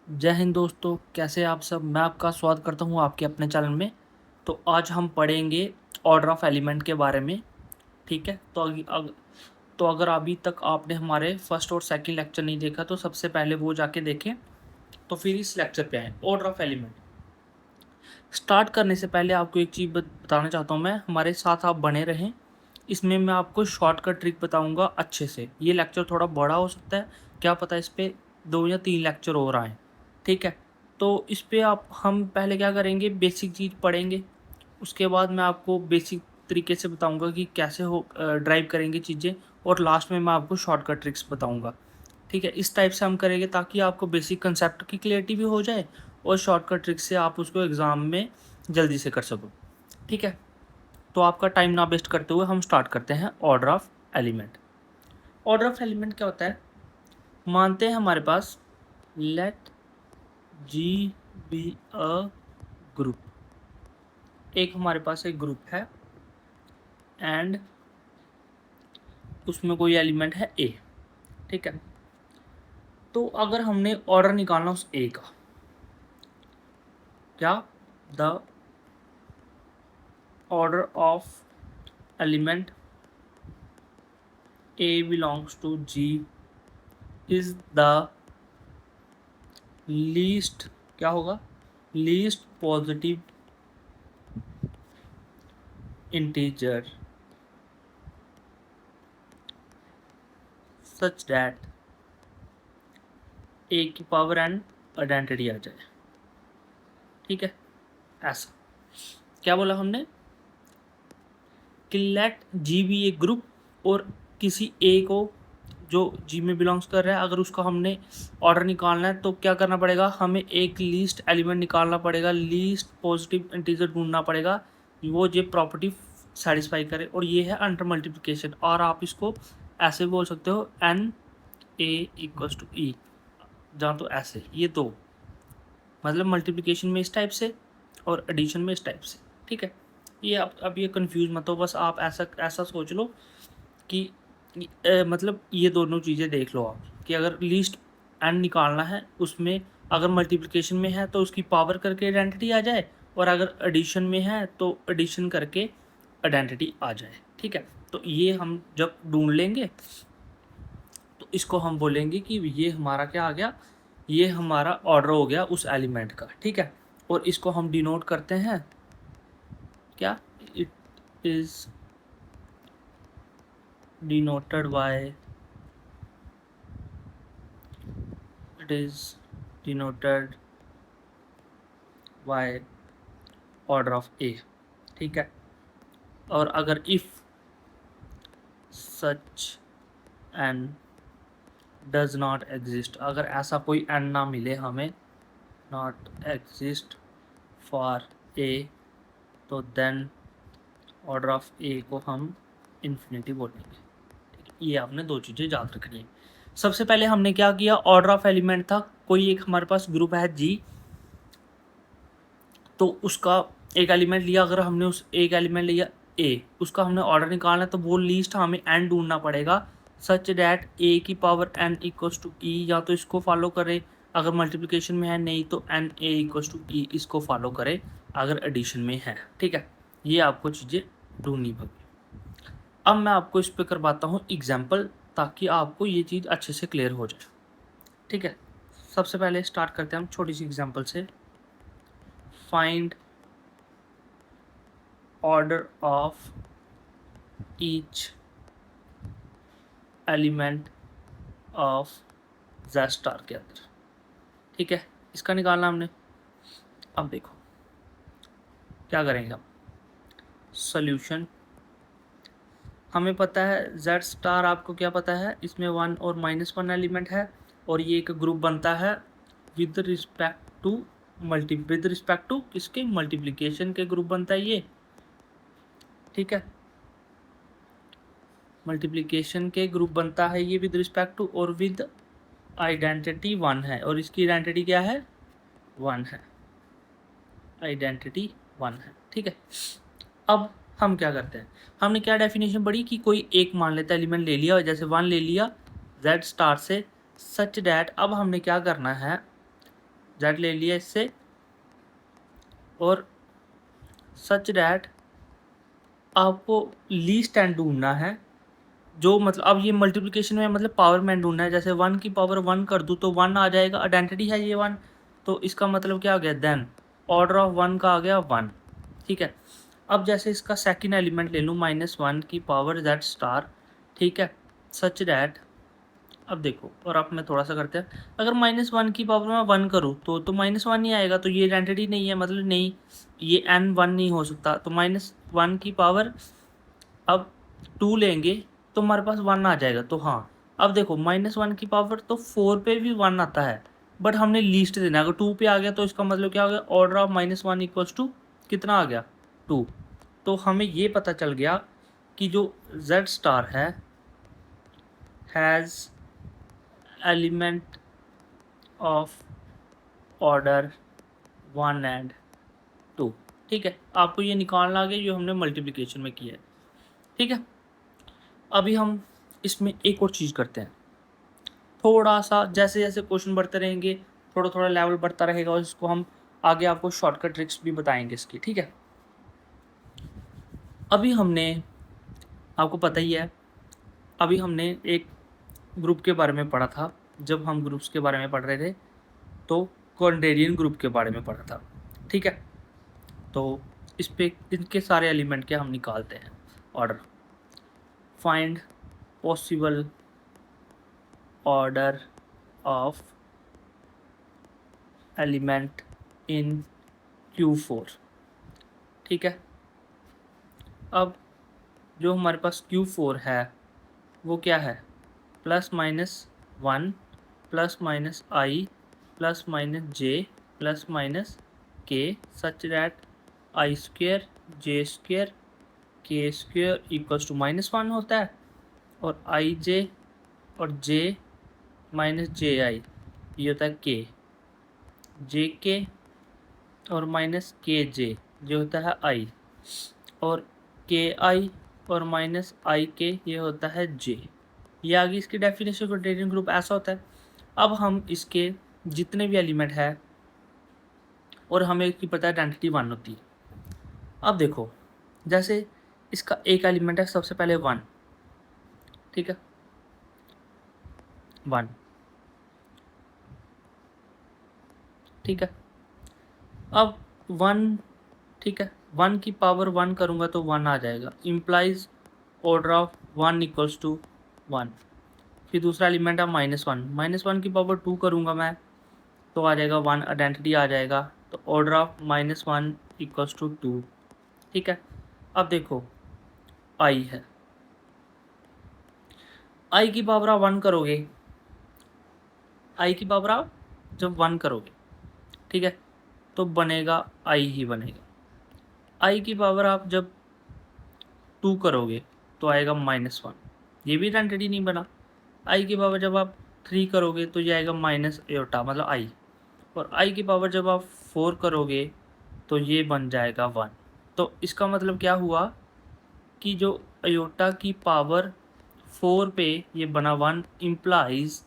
जय हिंद दोस्तों, कैसे आप सब। मैं आपका स्वागत करता हूँ आपके अपने चैनल में। तो आज हम पढ़ेंगे ऑर्डर ऑफ एलिमेंट के बारे में। ठीक है, तो अगर अभी तक आपने हमारे फर्स्ट और सेकंड लेक्चर नहीं देखा तो सबसे पहले वो जाके देखें, तो फिर इस लेक्चर पे आए। ऑर्डर ऑफ एलिमेंट स्टार्ट करने से पहले आपको एक चीज़ बताना चाहता हूँ मैं, हमारे साथ आप बने रहें। इसमें मैं आपको शॉर्टकट ट्रिक बताऊँगा अच्छे से। ये लेक्चर थोड़ा बड़ा हो सकता है, क्या पता इस पर 2 या 3 लेक्चर और आएँ। ठीक है, तो इस पे आप हम पहले क्या करेंगे, बेसिक चीज़ पढ़ेंगे। उसके बाद मैं आपको बेसिक तरीके से बताऊंगा कि कैसे हो ड्राइव करेंगे चीज़ें, और लास्ट में मैं आपको शॉर्टकट ट्रिक्स बताऊंगा। ठीक है, इस टाइप से हम करेंगे ताकि आपको बेसिक कंसेप्ट की क्लियरिटी भी हो जाए और शॉर्टकट ट्रिक्स से आप उसको एग्ज़ाम में जल्दी से कर सको। ठीक है, तो आपका टाइम ना वेस्ट करते हुए हम स्टार्ट करते हैं order of element. Order of element क्या होता है, मानते हैं हमारे पास let G be a group. एक हमारे पास एक ग्रुप है एंड उसमें कोई एलिमेंट है ए। ठीक है, तो अगर हमने ऑर्डर निकालना उस ए का, क्या the order of element a belongs to G is the least, क्या होगा, least positive integer such that a की पावर एन आइडेंटिटी आ जाए। ठीक है, ऐसा क्या बोला हमने कि लेट जी बी ए ग्रुप, और किसी ए को जो जी में बिलोंग्स कर रहा है, अगर उसका हमने ऑर्डर निकालना है तो क्या करना पड़ेगा, हमें एक लीस्ट एलिमेंट निकालना पड़ेगा, लीस्ट पॉजिटिव इंटीजर ढूंढना पड़ेगा वो ये प्रॉपर्टी सेटिस्फाई करे, और ये है अंडर मल्टीप्लिकेशन। और आप इसको ऐसे बोल सकते हो एन ए इक्वल्स टू ई, जहाँ तो ऐसे ये दो, मतलब मल्टीप्लिकेशन में इस टाइप से और एडिशन में इस टाइप से। ठीक है, ये अब ये कंफ्यूज मत हो, बस आप ऐसा ऐसा सोच लो कि मतलब ये दोनों चीज़ें देख लो आप, कि अगर लीस्ट एन निकालना है, उसमें अगर मल्टीप्लिकेशन में है तो उसकी पावर करके आइडेंटिटी आ जाए, और अगर एडिशन में है तो एडिशन करके आइडेंटिटी आ जाए। ठीक है, तो ये हम जब ढूंढ लेंगे तो इसको हम बोलेंगे कि ये हमारा क्या आ गया, ये हमारा ऑर्डर हो गया उस एलिमेंट का। ठीक है, और इसको हम डिनोट करते हैं क्या, it is denoted by, it is denoted by order of A। ठीक है, और अगर if such n does not exist, अगर ऐसा कोई n ना मिले हमें, not exist for A, तो then order of A को हम इन्फिनिटी बोलेंगे। ठीक है, ये आपने दो चीज़ें याद रखनी है। सबसे पहले हमने क्या किया, ऑर्डर ऑफ एलिमेंट था, कोई एक हमारे पास ग्रुप है जी, तो उसका एक एलिमेंट लिया, अगर हमने उस एक एलिमेंट लिया ए, उसका हमने ऑर्डर निकालना है तो वो लीस्ट हमें एन ढूंढना पड़ेगा सच डैट ए की पावर एन इक्वल्स टू ई, या तो इसको फॉलो करे अगर मल्टीप्लिकेशन में है, नहीं तो एन ए इक्वल्स टू ई इसको फॉलो करे अगर एडिशन में है। ठीक है, ये आपको चीज़ें ढूंढनी पड़ेगी। अब मैं आपको इस पर करवाता हूँ एग्जाम्पल, ताकि आपको ये चीज़ अच्छे से क्लियर हो जाए। ठीक है, सबसे पहले स्टार्ट करते हैं हम छोटी सी एग्जाम्पल से। Find order of each element of z star के अंदर। ठीक है, इसका निकालना हमने। अब देखो क्या करेंगे हम, सॉल्यूशन हमें पता है z स्टार, आपको क्या पता है, इसमें 1 और -1 एलिमेंट है, और ये एक ग्रुप बनता है with respect to with respect to किसके, मल्टीप्लिकेशन के ग्रुप बनता है ये। ठीक है, मल्टीप्लिकेशन के ग्रुप बनता है ये विद रिस्पेक्ट टू, और विद आइडेंटिटी 1 है, और इसकी आइडेंटिटी क्या है, 1 है, आइडेंटिटी 1 है। ठीक है, अब हम क्या करते हैं, हमने क्या डेफिनेशन पढ़ी कि कोई एक मान लेता एलिमेंट ले लिया, जैसे 1 ले लिया z स्टार से, सच डैट, अब हमने क्या करना है, Z ले लिया इससे, और सच डैट आपको लीस्ट एंड ढूंढना है, जो मतलब अब ये मल्टीप्लिकेशन में मतलब पावर में ढूंढना है। जैसे 1 की पावर 1 कर दूँ तो 1 आ जाएगा, आइडेंटिटी है ये 1, तो इसका मतलब क्या हो गया, देन ऑर्डर ऑफ 1 का आ गया 1। ठीक है, अब जैसे इसका सेकंड एलिमेंट ले लूँ -1 की पावर Z स्टार, ठीक है, सच डैट, अब देखो और अब मैं थोड़ा सा करते हैं, अगर -1 की पावर मैं 1 करूँ तो -1 ही आएगा, तो ये आइडेंटिटी नहीं है, मतलब नहीं, ये n1 नहीं हो सकता, तो -1 की पावर अब 2 लेंगे तो हमारे पास 1 आ जाएगा। तो हाँ, अब देखो -1 की पावर तो 4 पे भी 1 आता है, बट हमने लीस्ट देना है। अगर 2 पे आ गया तो इसका मतलब क्या हो गया, ऑर्डर ऑफ -1 इक्वल्स टू कितना आ गया, 2। तो हमें ये पता चल गया कि जो Z स्टार है has element of order 1 and 2। ठीक है, आपको ये निकालना आ गया जो हमने मल्टीप्लिकेशन में किया है। ठीक है, अभी हम इसमें एक और चीज़ करते हैं, थोड़ा सा जैसे जैसे क्वेश्चन बढ़ते रहेंगे थोड़ा थोड़ा लेवल बढ़ता रहेगा, और इसको हम आगे आपको शॉर्टकट ट्रिक्स भी बताएंगे इसकी। ठीक है, अभी हमने, आपको पता ही है, अभी हमने एक ग्रुप के बारे में पढ़ा था। जब हम ग्रुप्स के बारे में पढ़ रहे थे तो क्वाड्रेरियन ग्रुप के बारे में पढ़ा था। ठीक है, तो इस पे इनके सारे एलिमेंट के हम निकालते हैं order. Find possible order of element in Q4। ठीक है, अब जो हमारे पास Q4 है वो क्या है, +-1 +-i +-j +-k such that i² j² k² equals to -1 होता है, और ij और j -ji ये होता है k, jk और -kj जो होता है i, और ki और -ik ये होता है j। ये आगे इसकी डेफिनेशन क्वाड्रेटिक ग्रुप ऐसा होता है। अब हम इसके जितने भी एलिमेंट है, और हमें इसकी पता है आइडेंटिटी 1 होती है। अब देखो, जैसे इसका एक एलिमेंट है सबसे पहले 1, ठीक है, 1, ठीक है, अब 1, ठीक है, 1 की पावर 1 करूँगा तो 1 आ जाएगा, implies order of 1 equals to 1। फिर दूसरा एलिमेंट है -1, -1 की पावर 2 करूँगा मैं तो आ जाएगा 1, आइडेंटिटी आ जाएगा, तो ऑर्डर ऑफ -1 इक्वल्स टू 2। ठीक है, अब देखो आई है, आई की पावर आप 1 करोगे, आई की पावर आप जब 1 करोगे, ठीक है, तो बनेगा आई ही बनेगा। आई की पावर आप जब 2 करोगे तो आएगा -1, ये भी आइडेंटिटी नहीं बना। आई की पावर जब आप 3 करोगे तो ये आएगा माइनस एटा मतलब आई, और आई की पावर जब आप 4 करोगे तो ये बन जाएगा 1। तो इसका मतलब क्या हुआ कि जो अयोटा की पावर 4 पे ये बना 1 implies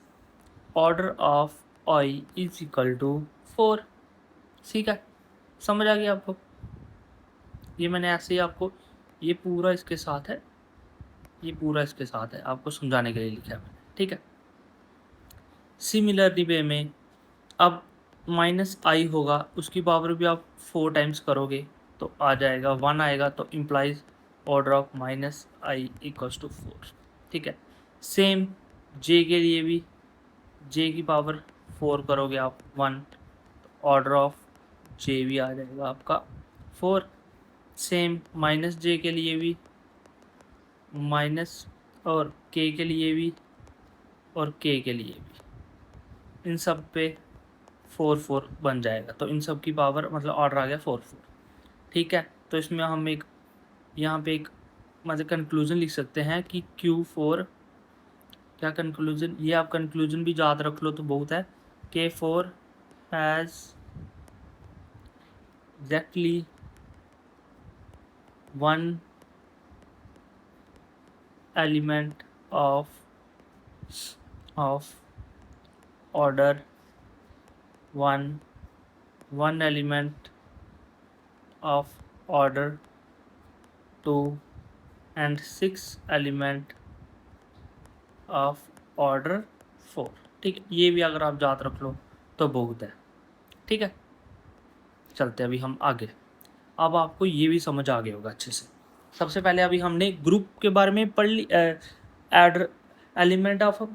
order of i is equal to 4। ठीक है, समझ आ गया आपको, ये मैंने ऐसे ही आपको, ये पूरा इसके साथ है, ये पूरा इसके साथ है, आपको समझाने के लिए लिखा है मैंने। ठीक है, सिमिलरली वे में अब -i होगा, उसकी पावर भी आप 4 टाइम्स करोगे तो आ जाएगा 1 आएगा, तो implies order of -i equals to 4। ठीक है, सेम j के लिए भी, j की पावर 4 करोगे आप 1, तो ऑर्डर ऑफ j भी आ जाएगा आपका 4। सेम -j के लिए भी, माइनस और k के लिए भी, और k के लिए भी, इन सब पे 4 बन जाएगा, तो इन सब की पावर मतलब ऑर्डर आ गया 4। ठीक है, तो इसमें हम एक यहाँ पे एक मतलब कंक्लूजन लिख सकते हैं कि Q4 क्या कंक्लूजन, ये आप कंक्लूजन भी याद रख लो तो बहुत है, K4 has exactly 1 element of order 1 1 element of order 2 and 6 element of order 4। ठीक है, ये भी अगर आप याद रख लो तो बहुत है। ठीक है, चलते अभी हम आगे। अब आपको ये भी समझ आ गया होगा अच्छे से। सबसे पहले अभी हमने ग्रुप के बारे में पढ़ ली, order element of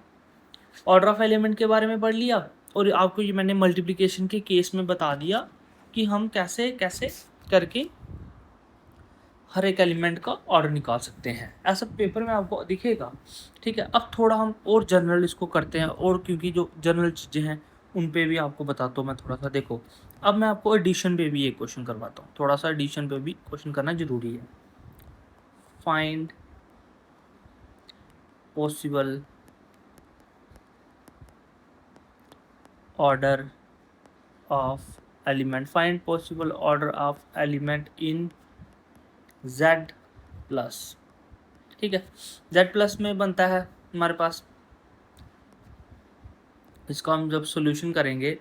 order of element के बारे में पढ़ लिया, और आपको ये मैंने मल्टीप्लिकेशन के केस में बता दिया कि हम कैसे कैसे करके हर एक एलिमेंट का ऑर्डर निकाल सकते हैं। ऐसा पेपर में आपको दिखेगा। ठीक है, अब थोड़ा हम और जनरल इसको करते हैं, और क्योंकि जो जनरल चीज़ें हैं उन पे भी आपको बताता हूँ मैं थोड़ा सा। देखो, अब मैं आपको एडिशन पे भी एक क्वेश्चन करवाता हूँ। थोड़ा सा एडिशन पे भी क्वेश्चन करना जरूरी है। Find possible order of element, find possible order of element in Z plus. ठीक है, Z प्लस में बनता है हमारे पास, इसका हम जब सॉल्यूशन करेंगे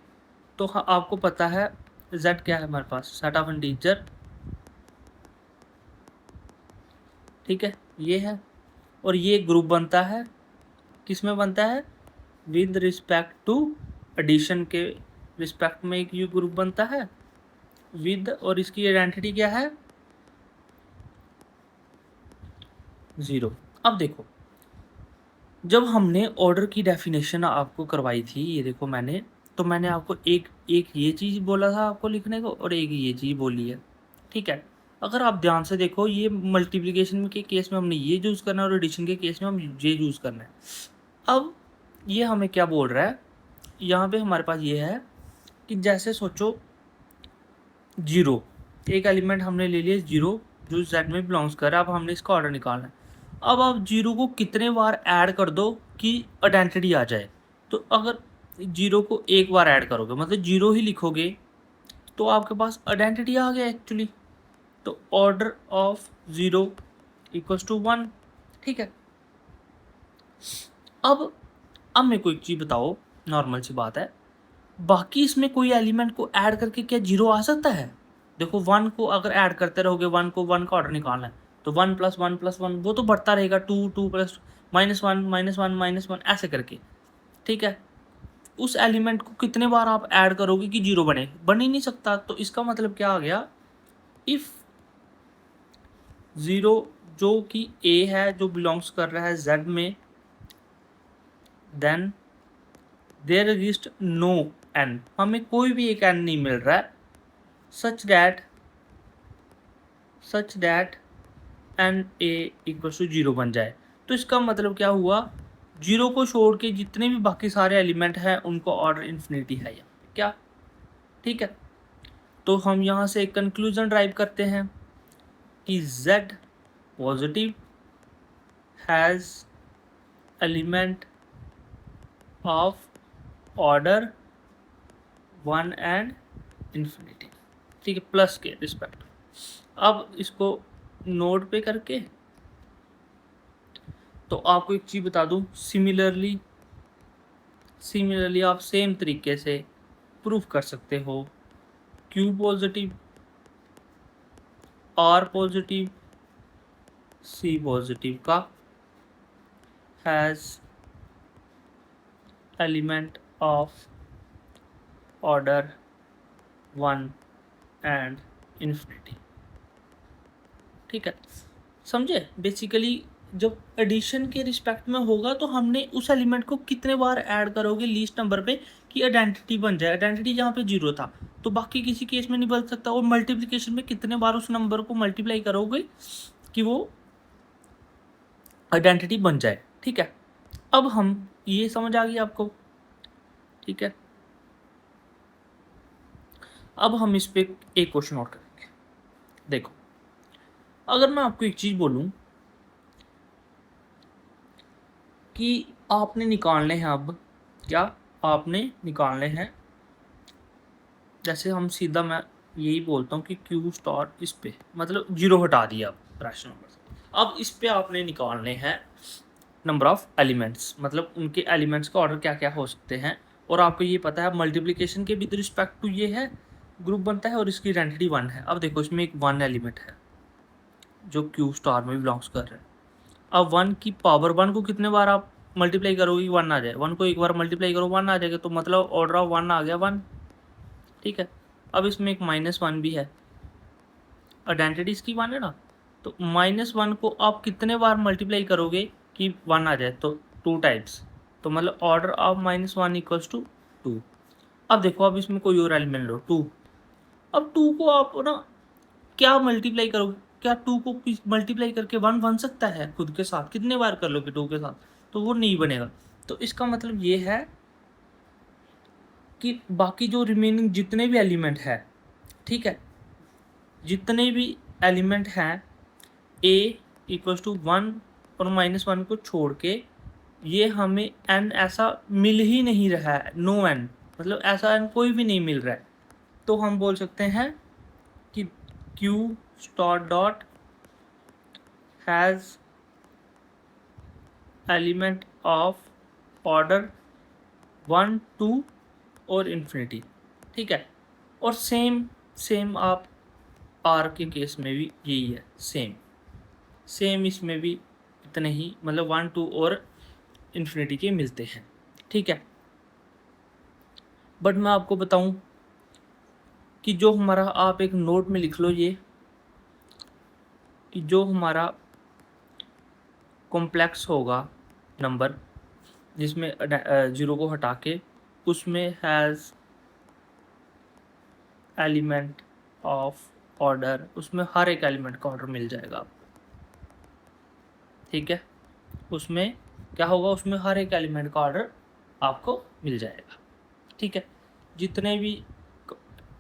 तो आपको पता है Z क्या है हमारे पास, सेट ऑफ इंटीजर। ठीक है, ये है, और ये ग्रुप बनता है, किस में बनता है, विद रिस्पेक्ट टू एडिशन के रिस्पेक्ट में एक ये ग्रुप बनता है विद, और इसकी आइडेंटिटी क्या है, 0। अब देखो, जब हमने ऑर्डर की डेफिनेशन आपको करवाई थी, ये देखो मैंने आपको एक ये चीज़ बोला था आपको लिखने को, और एक ये चीज़ बोली है। ठीक है, अगर आप ध्यान से देखो, ये मल्टीप्लिकेशन के केस में हमने ये यूज़ करना है, और एडिशन के केस में हम ये यूज़ करना है। अब ये हमें क्या बोल रहा है, यहाँ पे हमारे पास ये है कि जैसे सोचो 0, एक एलिमेंट हमने ले लिया 0 जो Z में बिलोंग्स कर रहा है। अब हमने इसका ऑर्डर निकालना है। अब आप 0 को कितने बार ऐड कर दो कि आइडेंटिटी आ जाए। तो अगर 0 को एक बार ऐड करोगे, मतलब 0 ही लिखोगे, तो आपके पास आइडेंटिटी आ गया एक्चुअली। तो ऑर्डर ऑफ 0 इक्वल्स टू 1। ठीक है, अब मेरे को एक चीज़ बताओ, नॉर्मल सी बात है, बाकी इसमें कोई एलिमेंट को ऐड करके क्या 0 आ सकता है? देखो, 1 को अगर ऐड करते रहोगे, 1 का ऑर्डर निकालना है, तो 1 + 1 + 1 वो तो बढ़ता रहेगा, 2 2 + -1 -1 -1 ऐसे करके। ठीक है, उस एलिमेंट को कितने बार आप ऐड करोगे कि 0 बन ही नहीं सकता। तो इसका मतलब क्या आ गया, इफ़ 0 जो कि A है, जो बिलोंग्स कर रहा है Z में, then there exist no n, हमें कोई भी एक n नहीं मिल रहा है, such that n a equal to 0 बन जाए। तो इसका मतलब क्या हुआ, 0 को छोड़ के जितने भी बाकी सारे एलिमेंट हैं उनको ऑर्डर इन्फिनिटी है यहाँ पे क्या। ठीक है, तो हम यहाँ से एक कंक्लूजन ड्राइव करते हैं कि Z positive has element of order 1 and infinity. ठीक है, प्लस के रिस्पेक्ट। अब इसको नोट पे करके तो आपको एक चीज़ बता दूं, सिमिलरली आप सेम तरीके से प्रूफ कर सकते हो, Q positive, R positive, C positive का has element of order 1 and infinity. ठीक है, समझे? बेसिकली जब एडिशन के रिस्पेक्ट में होगा तो हमने उस एलिमेंट को कितने बार ऐड करोगे लीस्ट नंबर पे कि आइडेंटिटी बन जाए। आइडेंटिटी जहाँ पे 0 था तो बाकी किसी केस में नहीं बन सकता, और मल्टीप्लिकेशन में कितने बार उस नंबर को मल्टीप्लाई करोगे कि वो आइडेंटिटी बन जाए। ठीक है, अब हम ये समझ आ गई आपको। ठीक है, अब हम इस पे एक क्वेश्चन और करेंगे। देखो, अगर मैं आपको एक चीज़ बोलूँ कि आपने निकालने हैं, अब क्या आपने निकालने हैं, जैसे हम सीधा मैं यही बोलता हूँ कि Q स्टार इस पे, मतलब 0 हटा दिया अब रैशनल नंबर से। अब इस पे आपने निकालने हैं नंबर ऑफ एलिमेंट्स, मतलब उनके एलिमेंट्स का ऑर्डर क्या क्या हो सकते हैं। और आपको ये पता है मल्टीप्लिकेशन के विद रिस्पेक्ट टू ये है, ग्रुप बनता है और इसकी आइडेंटिटी 1 है। अब देखो इसमें एक 1 एलिमेंट है जो क्यू स्टार में बिलोंग्स कर रहा है। अब 1 की पावर 1 को कितने बार आप मल्टीप्लाई करोगे 1 आ जाए, 1 को एक बार मल्टीप्लाई करो 1 आ जाएगा, तो मतलब ऑर्डर ऑफ 1 आ गया 1। ठीक है, अब इसमें एक -1 भी है, आइडेंटिटी इसकी 1 है ना, तो -1 को आप कितने बार मल्टीप्लाई करोगे कि 1 आ जाए, तो 2 टाइम्स, तो मतलब ऑर्डर ऑफ -1 इक्वल्स टू 2। अब देखो अब इसमें कोई और एलिमेंट लो 2, अब 2 को आप ना क्या मल्टीप्लाई करोगे, क्या 2 को मल्टीप्लाई करके 1 बन सकता है खुद के साथ, कितने बार कर लोगे 2 के साथ, तो वो नहीं बनेगा। तो इसका मतलब ये है कि बाकी जो रिमेनिंग जितने भी एलिमेंट है, ठीक है, जितने भी एलिमेंट हैं a इक्वल्स टू 1 और -1 को छोड़ के, ये हमें n ऐसा मिल ही नहीं रहा है, नो n, मतलब ऐसा n कोई भी नहीं मिल रहा है, तो हम बोल सकते हैं कि q star dot has element of order 1 2 और इन्फिनिटी। ठीक है, और सेम आप आर के केस में भी यही है, सेम इसमें भी इतने ही, मतलब 1 2 और इन्फिनिटी के मिलते हैं। ठीक है, बट मैं आपको बताऊं कि जो हमारा, आप एक नोट में लिख लो ये, कि जो हमारा कॉम्प्लेक्स होगा नंबर जिसमें 0 को हटा के, उसमें हैज़ एलिमेंट ऑफ ऑर्डर, उसमें हर एक एलिमेंट का ऑर्डर मिल जाएगा आपको। ठीक है, उसमें क्या होगा, उसमें हर एक एलिमेंट का ऑर्डर आपको मिल जाएगा। ठीक है, जितने भी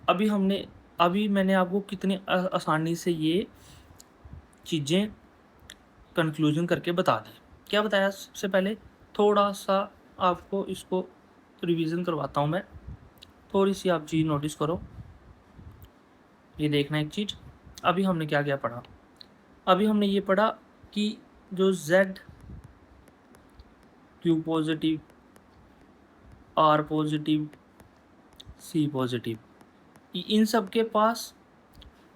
अभी मैंने आपको कितनी आसानी से ये चीज़ें कंक्लूजन करके बता दी। क्या बताया सबसे पहले, थोड़ा सा आपको इसको रिवीजन करवाता हूँ मैं, थोड़ी सी आप चीज़ नोटिस करो। ये देखना एक चीज़, अभी हमने क्या क्या पढ़ा, अभी हमने ये पढ़ा कि जो Z Q positive, R positive, C positive, इन सब के पास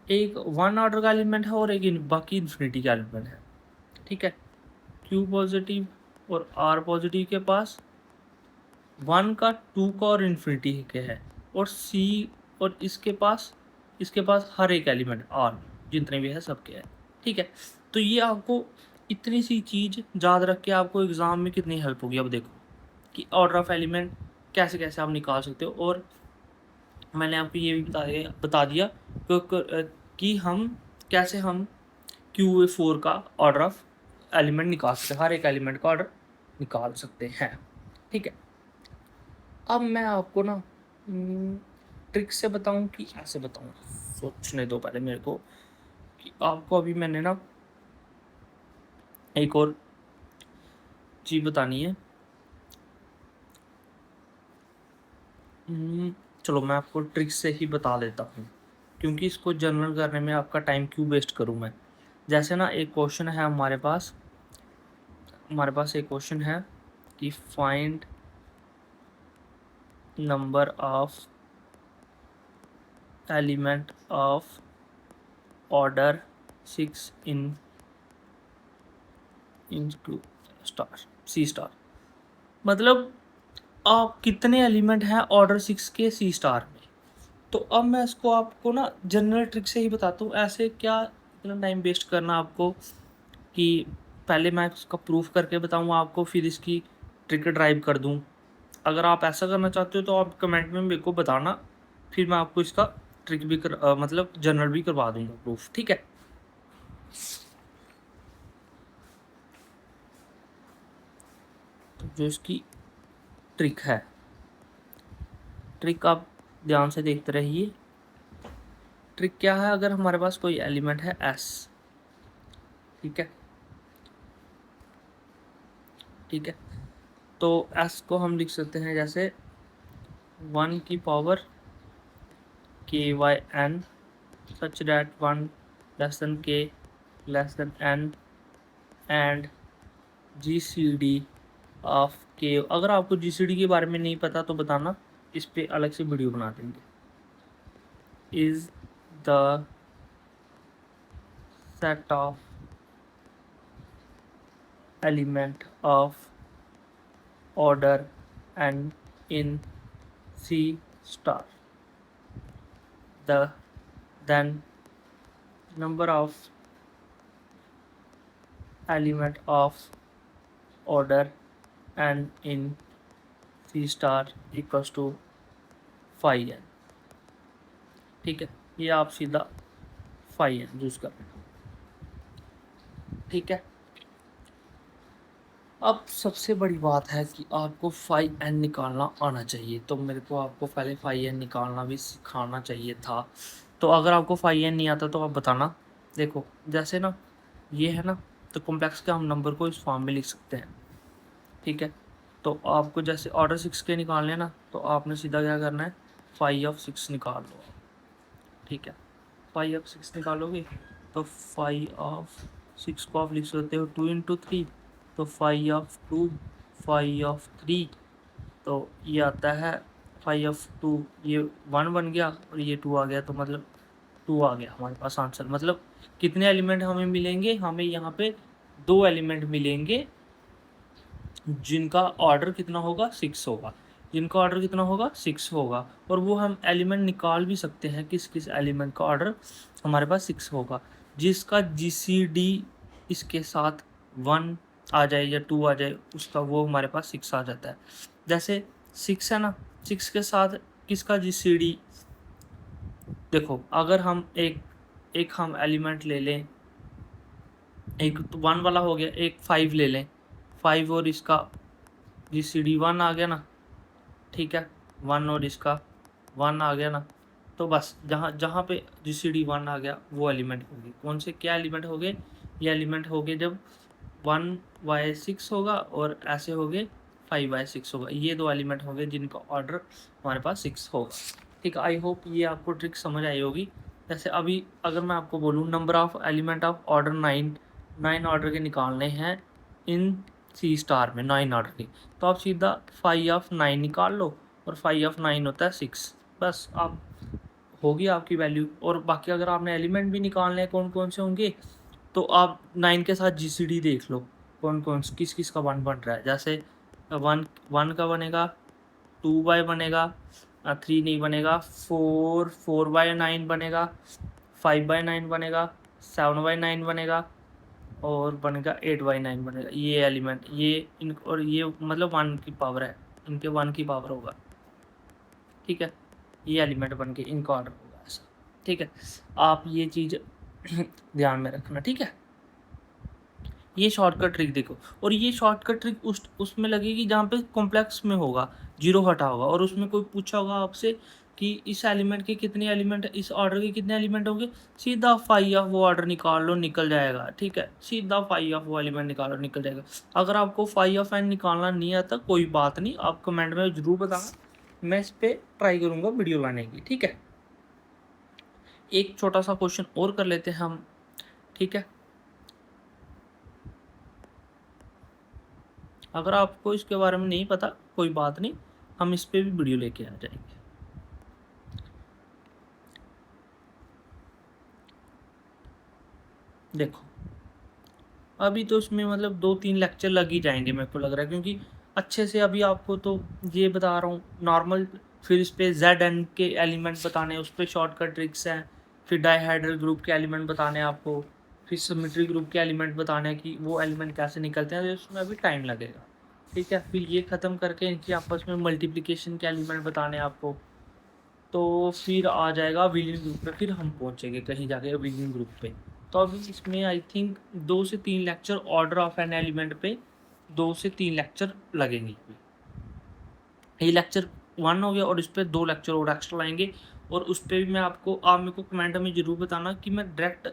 एक 1 ऑर्डर का एलिमेंट है और एक बाकी इन्फिनिटी का एलिमेंट है। ठीक है, Q पॉजिटिव और R पॉजिटिव के पास 1 का, 2 का और इन्फिनिटी के है, और C और इसके पास हर एक एलिमेंट R जितने भी है सबके है। ठीक है, तो ये आपको इतनी सी चीज़ याद रख के आपको एग्ज़ाम में कितनी हेल्प होगी। अब देखो कि ऑर्डर ऑफ एलिमेंट कैसे कैसे आप निकाल सकते हो, और मैंने आपको ये भी बता दिया कि हम कैसे हम QA4 का ऑर्डर ऑफ एलिमेंट निकाल सकते हैं, हर एक एलिमेंट का ऑर्डर निकाल सकते हैं। ठीक है, अब मैं आपको ना ट्रिक से बताऊं कि ऐसे बताऊं, सोचने दो पहले मेरे को कि आपको अभी मैंने ना एक और चीज़ बतानी है। चलो मैं आपको ट्रिक से ही बता देता हूँ, क्योंकि इसको जनरल करने में आपका टाइम क्यों वेस्ट करूँ मैं। जैसे ना एक क्वेश्चन है हमारे पास एक क्वेश्चन है कि find number of element of order 6 in star C star, मतलब आप कितने एलिमेंट हैं ऑर्डर 6 के सी स्टार में। तो अब मैं इसको आपको ना जनरल ट्रिक से ही बताता हूँ, ऐसे क्या इतना टाइम वेस्ट करना आपको कि पहले मैं इसका प्रूफ करके बताऊँ आपको, फिर इसकी ट्रिक ड्राइव कर दूँ। अगर आप ऐसा करना चाहते हो तो आप कमेंट में मेरे को बताना, फिर मैं आपको इसका ट्रिक भी मतलब जनरल भी करवा दूँगा प्रूफ। ठीक है, तो जो इसकी ट्रिक है, ट्रिक आप ध्यान से देखते रहिए। ट्रिक क्या है, अगर हमारे पास कोई एलिमेंट है S, ठीक है, तो S को हम लिख सकते हैं जैसे 1 की power KYN such that 1 less than K less than N and GCD of K। अगर आपको GCD के बारे में नहीं पता तो बताना, इस पे अलग से वीडियो बना देंगे। is the set of element of order n in C star. The then number of element of order n in C star equals to phi n. ठीक है, ये आप सीधा phi n यूज कर लेना। ठीक है, अब सबसे बड़ी बात है कि आपको फाई एन निकालना आना चाहिए। तो मेरे को आपको पहले फाई एन निकालना भी सिखाना चाहिए था। तो अगर आपको फाई एन नहीं आता तो आप बताना। देखो जैसे ना ये है ना, तो कॉम्प्लेक्स के हम नंबर को इस फॉर्म में लिख सकते हैं। ठीक है, तो आपको जैसे ऑर्डर 6 के निकालने ना, तो आपने सीधा क्या करना है, फाई ऑफ 6 निकाल लो। ठीक है, फाई ऑफ 6 निकालोगे तो फाई ऑफ 6 को आप लिख सकते हो 2 × 3, तो फाई ऑफ 2, फाई ऑफ 3, तो ये आता है फाई ऑफ 2, ये 1 बन गया और ये 2 आ गया, तो मतलब 2 आ गया हमारे पास आंसर। मतलब कितने एलिमेंट हमें मिलेंगे, हमें यहाँ पे 2 एलिमेंट मिलेंगे जिनका ऑर्डर कितना होगा, 6 होगा। जिनका ऑर्डर कितना होगा, 6 होगा। और वो हम एलिमेंट निकाल भी सकते हैं किस किस एलिमेंट का ऑर्डर हमारे पास 6 होगा। जिसका GCD इसके साथ 1 आ जाए या 2 आ जाए, उसका वो हमारे पास 6 आ जाता है। जैसे 6 है ना, 6 के साथ किसका GCD, देखो अगर हम एक हम एलिमेंट ले लें, एक तो 1 वाला हो गया, एक 5 ले लें, 5 और इसका GCD 1 आ गया ना। ठीक है, 1 और इसका 1 आ गया ना, तो बस जहाँ जहाँ पे GCD 1 आ गया वो एलिमेंट होगी। कौन से क्या एलिमेंट हो गए, ये एलिमेंट हो गए जब 1/6 होगा और ऐसे हो गए 5/6 होगा। ये 2 एलिमेंट हो गए जिनका ऑर्डर हमारे पास 6 होगा। ठीक है, आई होप ये आपको ट्रिक समझ आई होगी। जैसे अभी अगर मैं आपको बोलूँ number of element of order 9 order के निकालने हैं इन C स्टार में, 9 ऑर्डर के, तो आप सीधा फाई ऑफ 9 निकाल लो और फाई ऑफ 9 होता है 6। बस आप होगी आपकी वैल्यू। और बाकी अगर आपने एलिमेंट भी निकालने हैं कौन कौन से होंगे, तो आप 9 के साथ GCD देख लो कौन कौन किस किस का 1 बन रहा है। जैसे 1 का बनेगा, 2 बनेगा, 3 नहीं बनेगा, 4/9 बनेगा, 5/9 बनेगा, 7/9 बनेगा और बनेगा 8/9 बनेगा। ये एलिमेंट ये इन और ये मतलब 1 की पावर है, इनके 1 की पावर होगा। ठीक है, ये एलिमेंट बन के इनका ऑर्डर होगा ऐसा। ठीक है, आप ये चीज़ ध्यान में रखना। ठीक है, ये शॉर्टकट ट्रिक देखो, और ये शॉर्टकट ट्रिक उसमें लगेगी जहाँ पे कॉम्प्लेक्स में होगा, 0 हटा होगा और उसमें कोई पूछा होगा आपसे कि इस एलिमेंट के कितने एलिमेंट, इस ऑर्डर के कितने एलिमेंट होंगे, सीधा फाई ऑफ वो ऑर्डर निकाल लो, निकल जाएगा। ठीक है, सीधा फाई ऑफ वो एलिमेंट निकालो, निकल जाएगा। अगर आपको फाई ऑफ एन निकालना नहीं आता कोई बात नहीं, आप कमेंट में ज़रूर बताना, मैं इस पर ट्राई करूँगा वीडियो लाने की। ठीक है, एक छोटा सा क्वेश्चन और कर लेते हैं हम। ठीक है, अगर आपको इसके बारे में नहीं पता कोई बात नहीं, हम इस पे भी वीडियो लेके आ जाएंगे। देखो अभी तो इसमें मतलब 2-3 लेक्चर लग ही जाएंगे मेरे को लग रहा है, क्योंकि अच्छे से अभी आपको तो ये बता रहा हूँ नॉर्मल, फिर इस पे ZN के एलिमेंट बताने, उस पर शॉर्टकट ट्रिक्स हैं, फिर डाईहाइड्रल ग्रुप के एलिमेंट बताने आपको, फिर सिमेट्री ग्रुप के एलिमेंट बताने कि वो एलिमेंट कैसे निकलते हैं, तो इसमें अभी टाइम लगेगा। ठीक है, फिर ये ख़त्म करके इनकी आपस में मल्टीप्लिकेशन के एलिमेंट बताने आपको, तो फिर आ जाएगा विलियन ग्रुप पे, फिर हम पहुंचेंगे कहीं जाके विलियन ग्रुप पे। तो अभी इसमें आई थिंक 2 से 3 lecture order of an element पे 2 से 3 लेक्चर लगेंगे। ये लेक्चर 1 हो गया और इस पर 2 लेक्चर और एक्स्ट्रा लाएंगे। और उस पर भी मैं आपको, आप मेरे को कमेंट में ज़रूर बताना कि मैं डायरेक्ट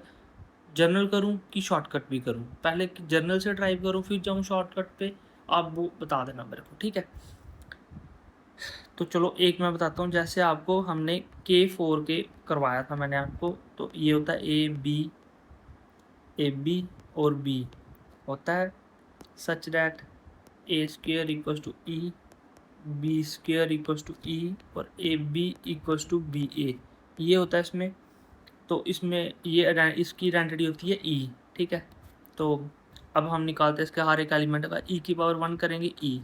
जर्नल करूं कि शॉर्टकट भी करूं, पहले जर्नल से ट्राई करूं फिर जाऊं शॉर्टकट पे, आप वो बता देना मेरे को। ठीक है, तो चलो एक मैं बताता हूँ। जैसे आपको हमने K4 के करवाया था मैंने आपको, तो ये होता है ए बी और B होता है such that A² = E, B² = E और AB = BA। ये होता है इसमें, तो इसमें ये इसकी आइडेंटिटी होती है ई, ठीक है। तो अब हम निकालते हैं इसके हर एक एलिमेंट का, ई की पावर 1 करेंगे ई।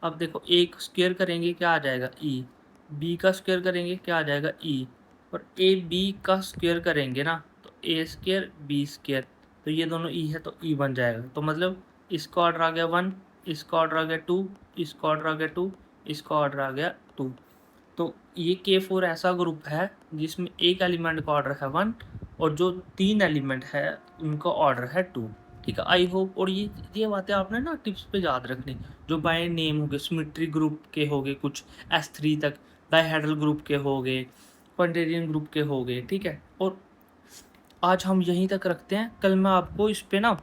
अब देखो ए स्क्वायर करेंगे क्या आ जाएगा ई, बी का स्क्वायर करेंगे क्या आ जाएगा ई, और ए बी का स्क्वायर करेंगे ना तो ए स्क्वायर बी स्क्वायर, तो ये दोनों ई है तो ई बन जाएगा। तो मतलब इसका ऑर्डर आ गया 1, इसका ऑर्डर आ गया 2, इसका ऑर्डर आ गया 2, इसका ऑर्डर आ गया 2। तो ये K4 ऐसा ग्रुप है जिसमें एक एलिमेंट का ऑर्डर है 1 और जो 3 एलिमेंट है उनका ऑर्डर है 2, ठीक है। आई होप, और ये बातें आपने ना टिप्स पे याद रखनी, जो बाय नेम हो गए, सिमेट्री ग्रुप के हो गए कुछ S3 तक, डाइहेड्रल ग्रुप के हो गए, क्वांटेरियन ग्रुप के हो गए, ठीक है। और आज हम यहीं तक रखते हैं, कल मैं आपको इस पे ना,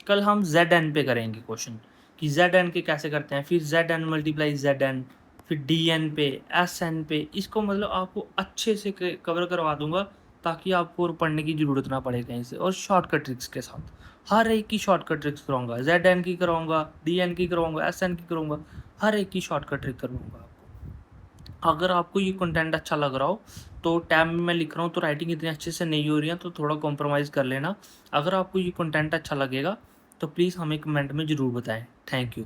कल हम Zn पे करेंगे क्वेश्चन कि Zn के कैसे करते हैं, फिर Zn मल्टीप्लाई Zn, फिर Dn पे, Sn पे, इसको मतलब आपको अच्छे से कवर करवा दूंगा ताकि आपको और पढ़ने की ज़रूरत ना पड़े कहीं से, और शॉर्टकट ट्रिक्स के साथ हर एक की शॉर्टकट ट्रिक्स कराऊंगा, Zn की कराऊंगा, Dn की कराऊंगा, Sn की कराऊंगा, हर एक की शॉर्टकट ट्रिक करवाऊंगा। अगर आपको ये कंटेंट अच्छा लग रहा हो तो टैब में मैं लिख रहा हूँ तो राइटिंग इतनी अच्छे से नहीं हो रही है तो थोड़ा कॉम्प्रोमाइज़ कर लेना। अगर आपको ये कंटेंट अच्छा लगेगा तो प्लीज़ हमें कमेंट में ज़रूर बताएं। Thank you.